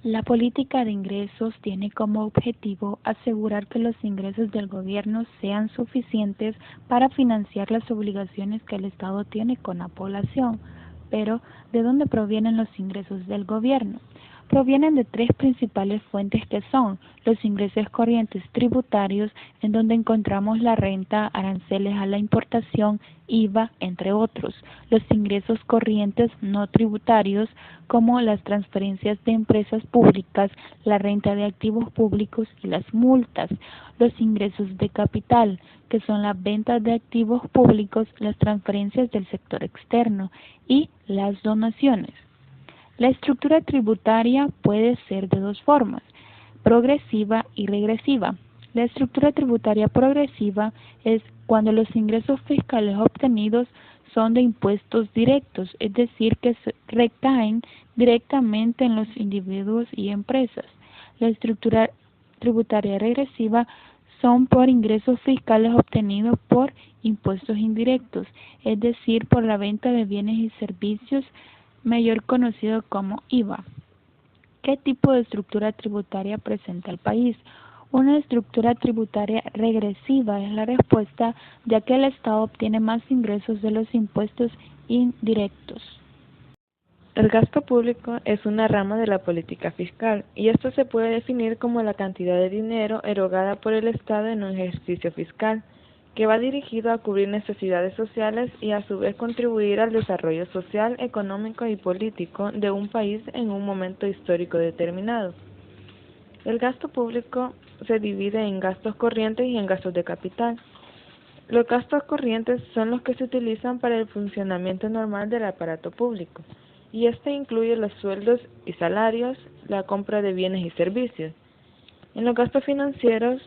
La política de ingresos tiene como objetivo asegurar que los ingresos del gobierno sean suficientes para financiar las obligaciones que el Estado tiene con la población. Pero, ¿de dónde provienen los ingresos del gobierno? Provienen de tres principales fuentes que son los ingresos corrientes tributarios, en donde encontramos la renta, aranceles a la importación, IVA, entre otros; los ingresos corrientes no tributarios, como las transferencias de empresas públicas, la renta de activos públicos y las multas; los ingresos de capital, que son la venta de activos públicos, las transferencias del sector externo y las donaciones. La estructura tributaria puede ser de dos formas: progresiva y regresiva. La estructura tributaria progresiva es cuando los ingresos fiscales obtenidos son de impuestos directos, es decir, que recaen directamente en los individuos y empresas. La estructura tributaria regresiva son por ingresos fiscales obtenidos por impuestos indirectos, es decir, por la venta de bienes y servicios, mayor conocido como IVA. ¿Qué tipo de estructura tributaria presenta el país? Una estructura tributaria regresiva es la respuesta, ya que el Estado obtiene más ingresos de los impuestos indirectos. El gasto público es una rama de la política fiscal, y esto se puede definir como la cantidad de dinero erogada por el Estado en un ejercicio fiscal, que va dirigido a cubrir necesidades sociales y a su vez contribuir al desarrollo social, económico y político de un país en un momento histórico determinado. El gasto público se divide en gastos corrientes y en gastos de capital. Los gastos corrientes son los que se utilizan para el funcionamiento normal del aparato público, y este incluye los sueldos y salarios, la compra de bienes y servicios. En los gastos financieros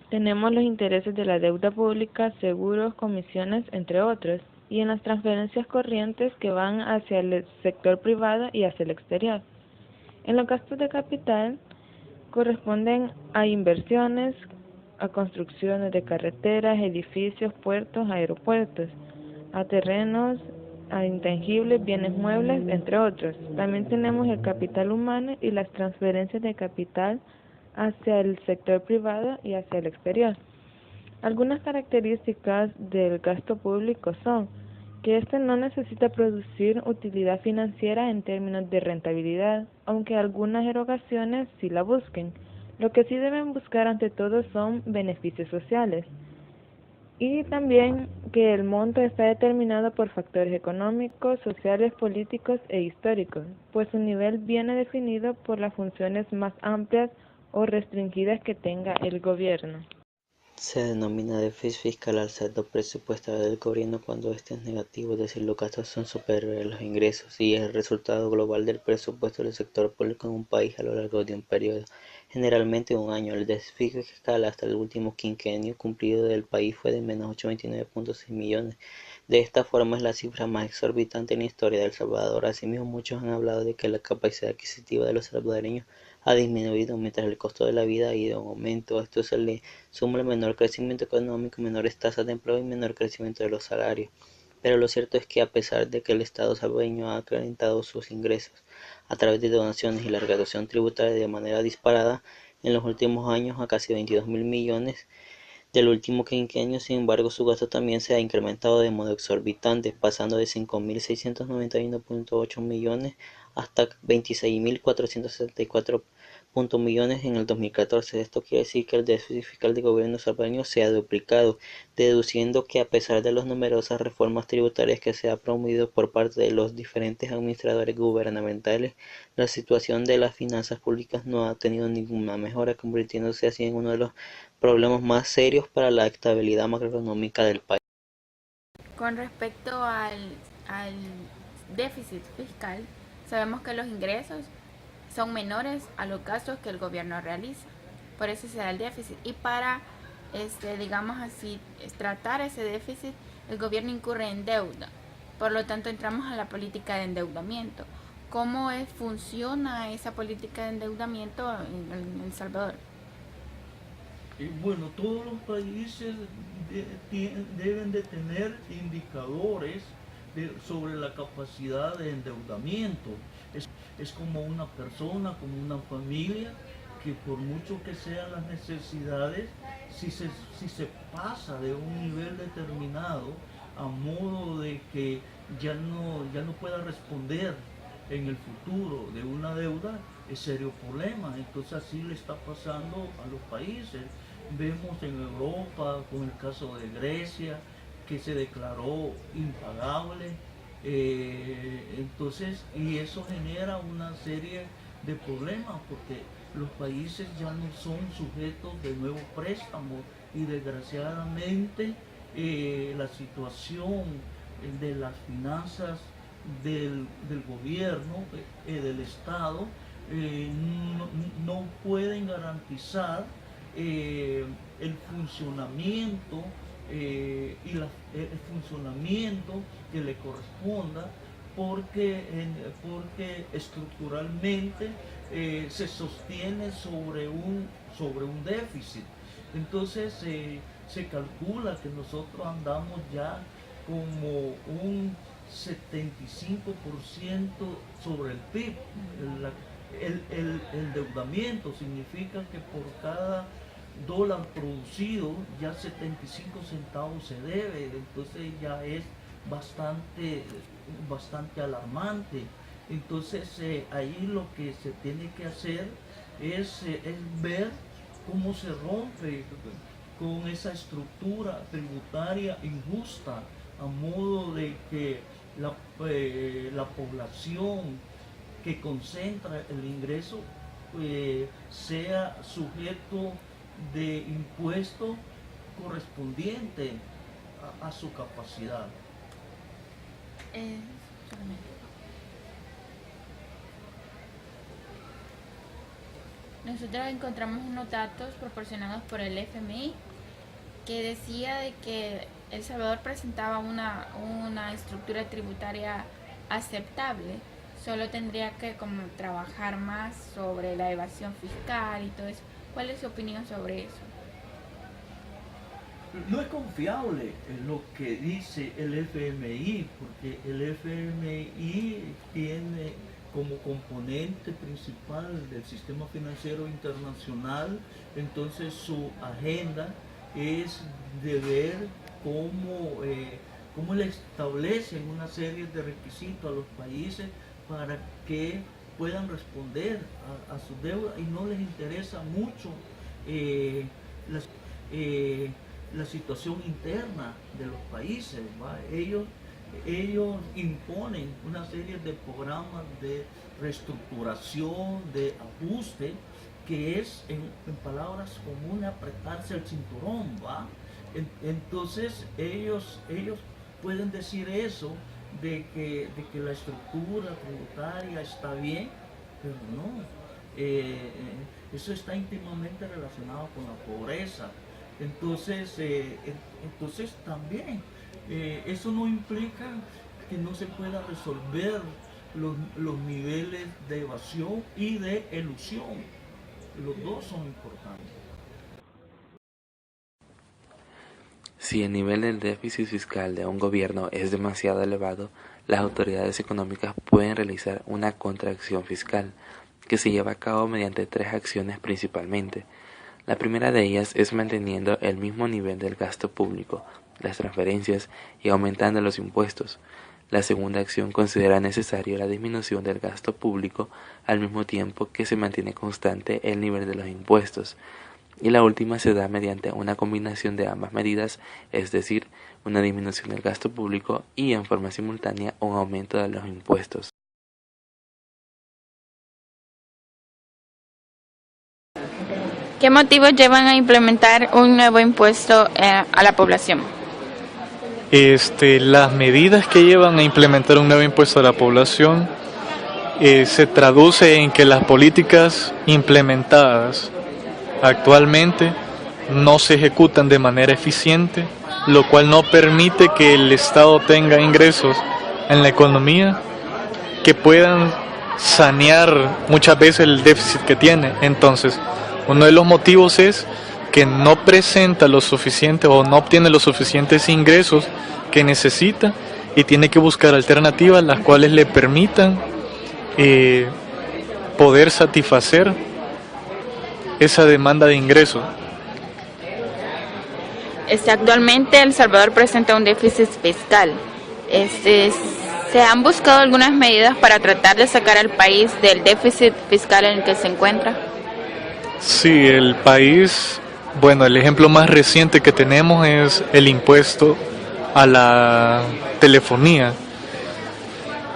tenemos los intereses de la deuda pública, seguros, comisiones, entre otros, y en las transferencias corrientes que van hacia el sector privado y hacia el exterior. En los gastos de capital corresponden a inversiones, a construcciones de carreteras, edificios, puertos, aeropuertos, a terrenos, a intangibles, bienes muebles, entre otros. También tenemos el capital humano y las transferencias de capital hacia el sector privado y hacia el exterior. Algunas características del gasto público son que este no necesita producir utilidad financiera en términos de rentabilidad, aunque algunas erogaciones sí la busquen. Lo que sí deben buscar ante todo son beneficios sociales. Y también que el monto está determinado por factores económicos, sociales, políticos e históricos, pues su nivel viene definido por las funciones más amplias o restringidas que tenga el gobierno. Se denomina déficit fiscal al saldo presupuestario del gobierno cuando este es negativo, es decir, los gastos son superiores a los ingresos, y es el resultado global del presupuesto del sector público en un país a lo largo de un periodo, generalmente un año. El déficit fiscal hasta el último quinquenio cumplido del país fue de menos 829.6 millones. De esta forma es la cifra más exorbitante en la historia de El Salvador. Asimismo, muchos han hablado de que la capacidad adquisitiva de los salvadoreños ha disminuido mientras el costo de la vida ha ido en aumento. Esto se le suma el menor crecimiento económico, menores tasas de empleo y menor crecimiento de los salarios. Pero lo cierto es que a pesar de que el Estado salvadoreño ha incrementado sus ingresos a través de donaciones y la recaudación tributaria de manera disparada en los últimos años a casi 22.000 millones del último quinquenio, sin embargo, su gasto también se ha incrementado de modo exorbitante, pasando de 5.691.8 millones hasta 26.464 millones en el 2014. Esto quiere decir que el déficit fiscal del gobierno salvadoreño se ha duplicado, deduciendo que a pesar de las numerosas reformas tributarias que se ha promovido por parte de los diferentes administradores gubernamentales, la situación de las finanzas públicas no ha tenido ninguna mejora, convirtiéndose así en uno de los problemas más serios para la estabilidad macroeconómica del país. Con respecto al déficit fiscal, sabemos que los ingresos son menores a los gastos que el gobierno realiza. Por eso se da el déficit. Y para, digamos así, tratar ese déficit, el gobierno incurre en deuda. Por lo tanto, entramos a la política de endeudamiento. ¿Cómo funciona esa política de endeudamiento en El Salvador? Bueno, todos los países deben de tener indicadores sobre la capacidad de endeudamiento. es como una persona, como una familia, que por mucho que sean las necesidades, si se pasa de un nivel determinado a modo de que ya no pueda responder en el futuro de una deuda, es serio problema. Entonces así le está pasando a los países. Vemos en Europa con el caso de Grecia, que se declaró impagable. Entonces, y eso genera una serie de problemas porque los países ya no son sujetos de nuevos préstamos y desgraciadamente la situación de las finanzas del gobierno, del Estado, no pueden garantizar el funcionamiento y el funcionamiento que le corresponda porque estructuralmente se sostiene sobre un déficit. Entonces se calcula que nosotros andamos ya como un 75% sobre el PIB. El endeudamiento significa que por cada dólar producido ya 75 centavos se debe, entonces ya es bastante alarmante. Entonces ahí lo que se tiene que hacer es ver cómo se rompe con esa estructura tributaria injusta, a modo de que la población que concentra el ingreso sea sujeto de impuesto correspondiente a su capacidad. Nosotros encontramos unos datos proporcionados por el FMI que decía de que El Salvador presentaba una estructura tributaria aceptable. Solo tendría que como trabajar más sobre la evasión fiscal y todo eso. ¿Cuál es su opinión sobre eso? No es confiable lo que dice el FMI, porque el FMI tiene como componente principal del sistema financiero internacional, entonces su agenda es de ver cómo le establecen una serie de requisitos a los países para que puedan responder a su deuda, y no les interesa mucho la situación interna de los países, ¿va? Ellos imponen una serie de programas de reestructuración, de ajuste, que es en palabras comunes apretarse el cinturón, ¿va? Entonces ellos pueden decir eso de que la estructura tributaria está bien, pero no, eso está íntimamente relacionado con la pobreza. Entonces también eso no implica que no se pueda resolver los niveles de evasión y de elusión. Los dos son importantes. Si el nivel del déficit fiscal de un gobierno es demasiado elevado, las autoridades económicas pueden realizar una contracción fiscal, que se lleva a cabo mediante 3 acciones principalmente. La primera de ellas es manteniendo el mismo nivel del gasto público, las transferencias y aumentando los impuestos. La segunda acción considera necesario la disminución del gasto público al mismo tiempo que se mantiene constante el nivel de los impuestos. Y la última se da mediante una combinación de ambas medidas, es decir, una disminución del gasto público y en forma simultánea un aumento de los impuestos. ¿Qué motivos llevan a implementar un nuevo impuesto a la población? Las medidas que llevan a implementar un nuevo impuesto a la población se traduce en que las políticas implementadas actualmente no se ejecutan de manera eficiente, lo cual no permite que el Estado tenga ingresos en la economía que puedan sanear muchas veces el déficit que tiene. Entonces, uno de los motivos es que no presenta lo suficiente o no obtiene los suficientes ingresos que necesita y tiene que buscar alternativas las cuales le permitan poder satisfacer esa demanda de ingresos. Actualmente El Salvador presenta un déficit fiscal. ¿Se han buscado algunas medidas para tratar de sacar al país del déficit fiscal en el que se encuentra? Sí, el país, bueno, el ejemplo más reciente que tenemos es el impuesto a la telefonía,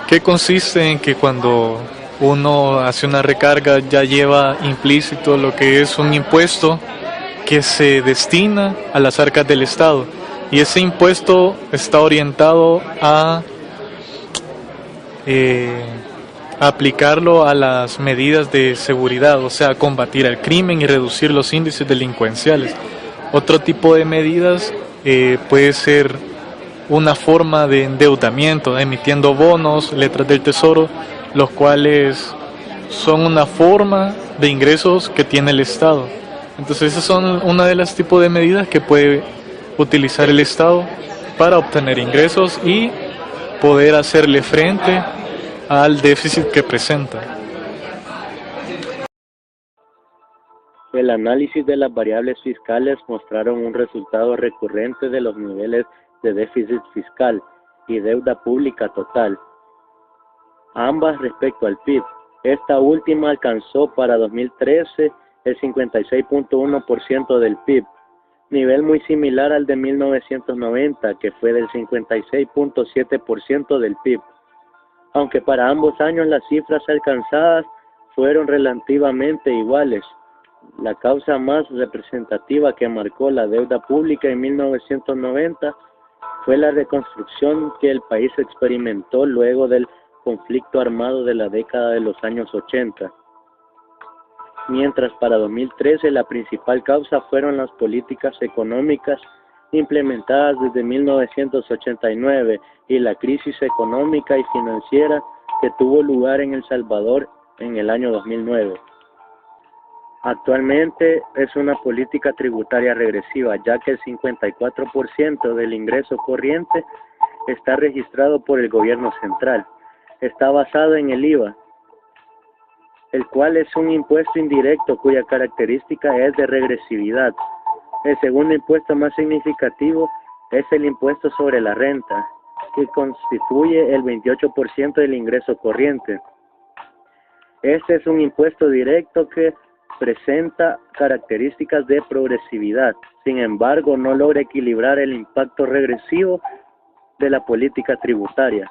que consiste en que cuando uno hace una recarga ya lleva implícito lo que es un impuesto que se destina a las arcas del Estado, y ese impuesto está orientado a aplicarlo a las medidas de seguridad, o sea, combatir el crimen y reducir los índices delincuenciales. Otro tipo de medidas puede ser una forma de endeudamiento, emitiendo bonos, letras del tesoro, los cuales son una forma de ingresos que tiene el Estado. Entonces esas son una de las tipos de medidas que puede utilizar el Estado para obtener ingresos y poder hacerle frente al déficit que presenta. El análisis de las variables fiscales mostraron un resultado recurrente de los niveles de déficit fiscal y deuda pública total, ambas respecto al PIB. Esta última alcanzó para 2013 el 56.1% del PIB, nivel muy similar al de 1990, que fue del 56.7% del PIB. Aunque para ambos años las cifras alcanzadas fueron relativamente iguales. La causa más representativa que marcó la deuda pública en 1990 fue la reconstrucción que el país experimentó luego del conflicto armado de la década de los años 80. Mientras para 2013 la principal causa fueron las políticas económicas implementadas desde 1989 y la crisis económica y financiera que tuvo lugar en El Salvador en el año 2009. Actualmente es una política tributaria regresiva, ya que el 54% del ingreso corriente está registrado por el gobierno central. Está basado en el IVA, el cual es un impuesto indirecto cuya característica es de regresividad. El segundo impuesto más significativo es el impuesto sobre la renta, que constituye el 28% del ingreso corriente. Este es un impuesto directo que presenta características de progresividad, sin embargo no logra equilibrar el impacto regresivo de la política tributaria.